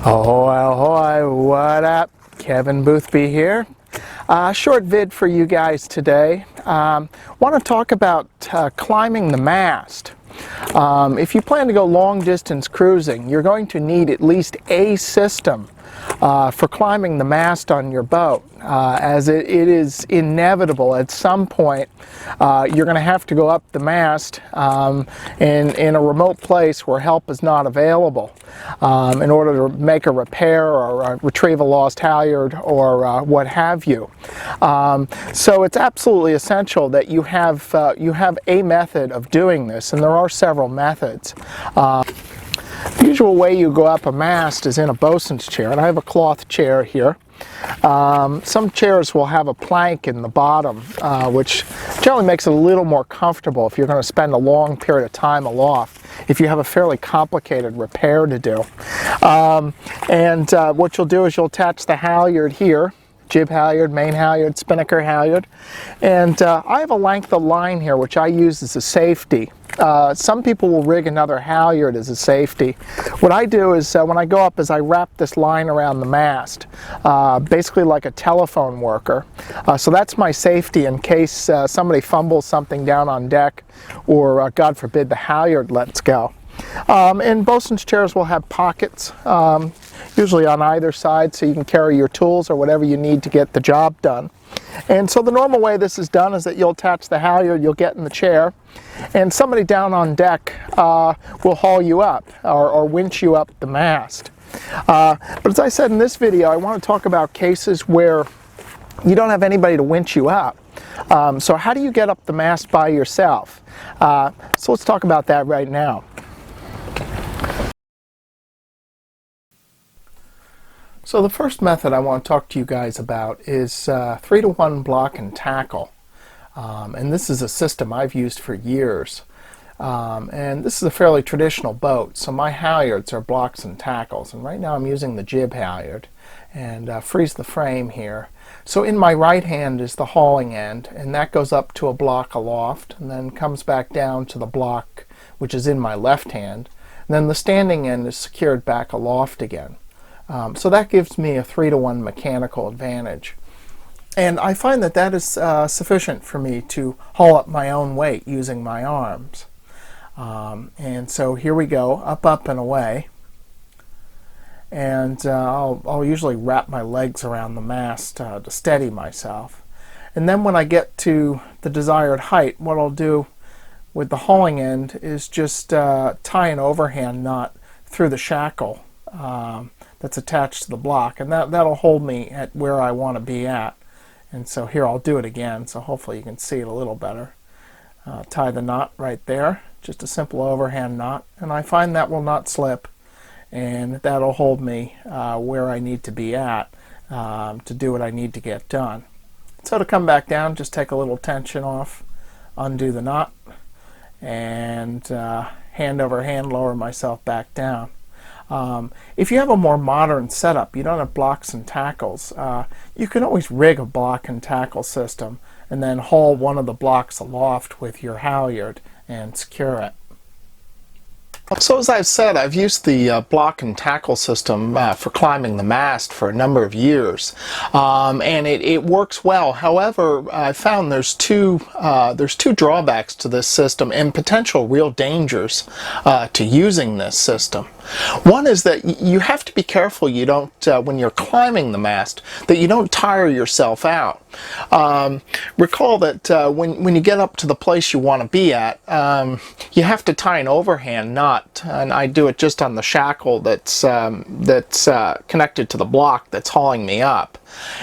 Ahoy, what up? Kevin Boothby here. Short vid for you guys today. Want to talk about climbing the mast. If you plan to go long distance cruising, you're going to need at least a system for climbing the mast on your boat, as it is inevitable at some point you're going to have to go up the mast in a remote place where help is not available in order to make a repair or retrieve a lost halyard or what have you. So it's absolutely essential that you have a method of doing this, and there are several methods. The usual way you go up a mast is in a bosun's chair, and I have a cloth chair here. Some chairs will have a plank in the bottom, which generally makes it a little more comfortable if you're going to spend a long period of time aloft, if you have a fairly complicated repair to do. What you'll do is you'll attach the halyard here, jib halyard, main halyard, spinnaker halyard, and I have a length of line here which I use as a safety. Some people will rig another halyard as a safety. What I do is when I go up is I wrap this line around the mast, basically like a telephone worker. So that's my safety in case somebody fumbles something down on deck, or God forbid the halyard lets go. And bosun's chairs will have pockets, usually on either side, so you can carry your tools or whatever you need to get the job done. And so the normal way this is done is that you'll attach the halyard, you'll get in the chair, and somebody down on deck will haul you up or winch you up the mast. But as I said in this video, I want to talk about cases where you don't have anybody to winch you up. So how do you get up the mast by yourself? So let's talk about that right now. So the first method I want to talk to you guys about is 3-to-1 block and tackle. And this is a system I've used for years. And this is a fairly traditional boat, so my halyards are blocks and tackles. And right now I'm using the jib halyard and freeze the frame here. So in my right hand is the hauling end, and that goes up to a block aloft and then comes back down to the block which is in my left hand. And then the standing end is secured back aloft again. So that gives me a 3-to-1 mechanical advantage. And I find that that is sufficient for me to haul up my own weight using my arms. And so here we go, up, up, and away. And I'll usually wrap my legs around the mast to steady myself. And then when I get to the desired height, what I'll do with the hauling end is just tie an overhand knot through the shackle that's attached to the block, and that'll hold me at where I want to be at. And so here I'll do it again, so hopefully you can see it a little better. Tie the knot right there, just a simple overhand knot, and I find that will not slip, and that'll hold me where I need to be at to do what I need to get done. So to come back down, just take a little tension off, undo the knot, and hand over hand lower myself back down. If you have a more modern setup, you don't have blocks and tackles, you can always rig a block and tackle system and then haul one of the blocks aloft with your halyard and secure it. So as I've said, I've used the block and tackle system for climbing the mast for a number of years, and it works well. However, I found there's two drawbacks to this system and potential real dangers to using this system. One is that you have to be careful you don't, when you're climbing the mast, that you don't tire yourself out. Recall that when you get up to the place you want to be at, you have to tie an overhand knot, and I do it just on the shackle that's connected to the block that's hauling me up.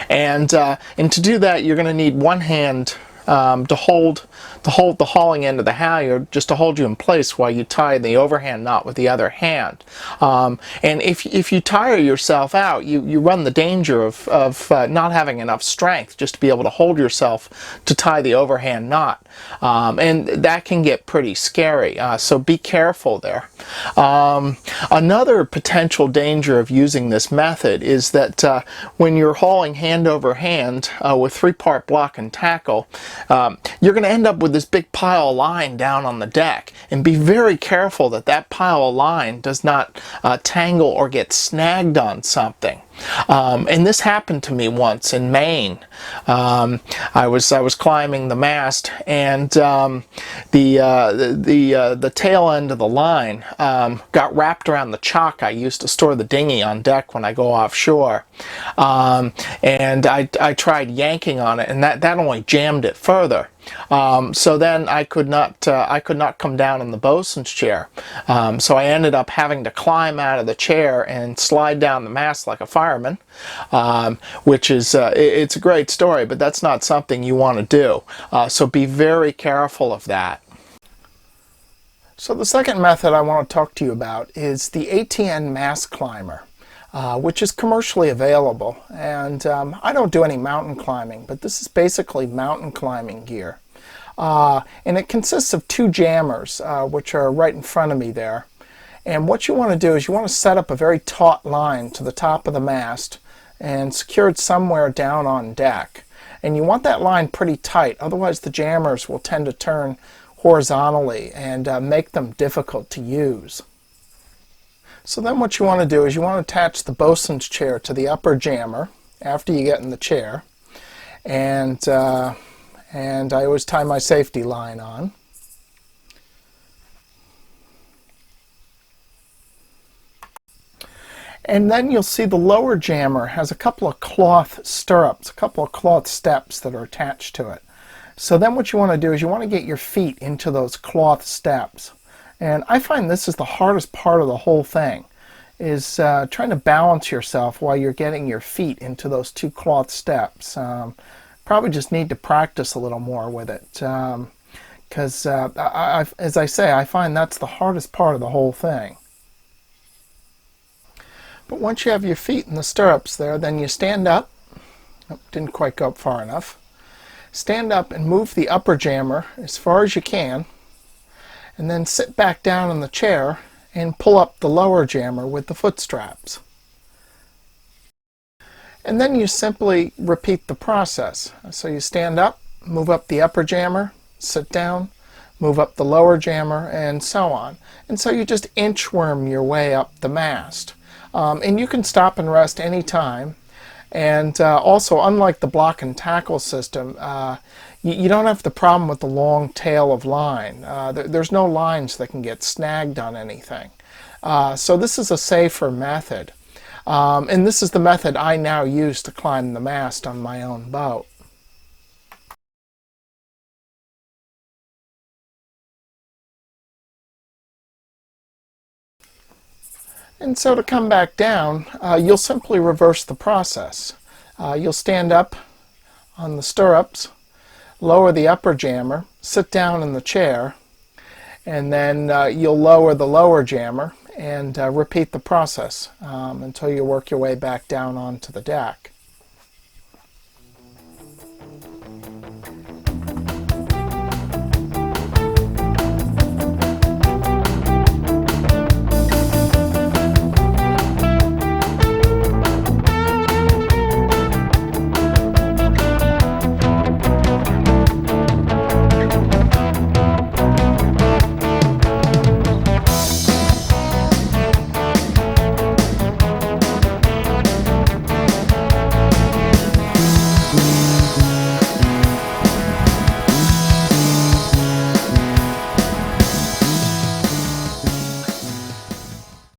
And to do that, you're going to need one hand to hold the hauling end of the halyard, just to hold you in place while you tie the overhand knot with the other hand. And if you tire yourself out, you run the danger of not having enough strength just to be able to hold yourself to tie the overhand knot. And that can get pretty scary, so be careful there. Another potential danger of using this method is that when you're hauling hand over hand with 3-part block and tackle, you're going to end up with this big pile of line down on the deck. And be very careful that that pile of line does not tangle or get snagged on something. And this happened to me once in Maine. I was climbing the mast, and the tail end of the line got wrapped around the chock I used to store the dinghy on deck when I go offshore. And I tried yanking on it, and that only jammed it further. So then I could not come down in the bosun's chair. So I ended up having to climb out of the chair and slide down the mast like a fireman, which is it's a great story, but that's not something you want to do. So be very careful of that. So the second method I want to talk to you about is the ATN mast climber. Which is commercially available, and I don't do any mountain climbing, but this is basically mountain climbing gear, and it consists of 2 jammers which are right in front of me there. And what you want to do is you want to set up a very taut line to the top of the mast and secure it somewhere down on deck, and you want that line pretty tight, otherwise the jammers will tend to turn horizontally and make them difficult to use. So then what you want to do is you want to attach the bosun's chair to the upper jammer after you get in the chair, and I always tie my safety line on. And then you'll see the lower jammer has a couple of cloth stirrups, a couple of cloth steps that are attached to it. So then what you want to do is you want to get your feet into those cloth steps. And I find this is the hardest part of the whole thing, is trying to balance yourself while you're getting your feet into those 2 cloth steps. Probably just need to practice a little more with it, because as I say, I find that's the hardest part of the whole thing. But once you have your feet in the stirrups there, then you stand up. Oh, didn't quite go up far enough. Stand up and move the upper jammer as far as you can, and then sit back down in the chair and pull up the lower jammer with the foot straps. And then you simply repeat the process. So you stand up, move up the upper jammer, sit down, move up the lower jammer, and so on. And so you just inchworm your way up the mast. And you can stop and rest anytime. And also, unlike the block and tackle system, you don't have the problem with the long tail of line. There's no lines that can get snagged on anything. So this is a safer method. And this is the method I now use to climb the mast on my own boat. And so to come back down, you'll simply reverse the process. You'll stand up on the stirrups, lower the upper jammer, sit down in the chair, and then you'll lower the lower jammer and repeat the process until you work your way back down onto the deck.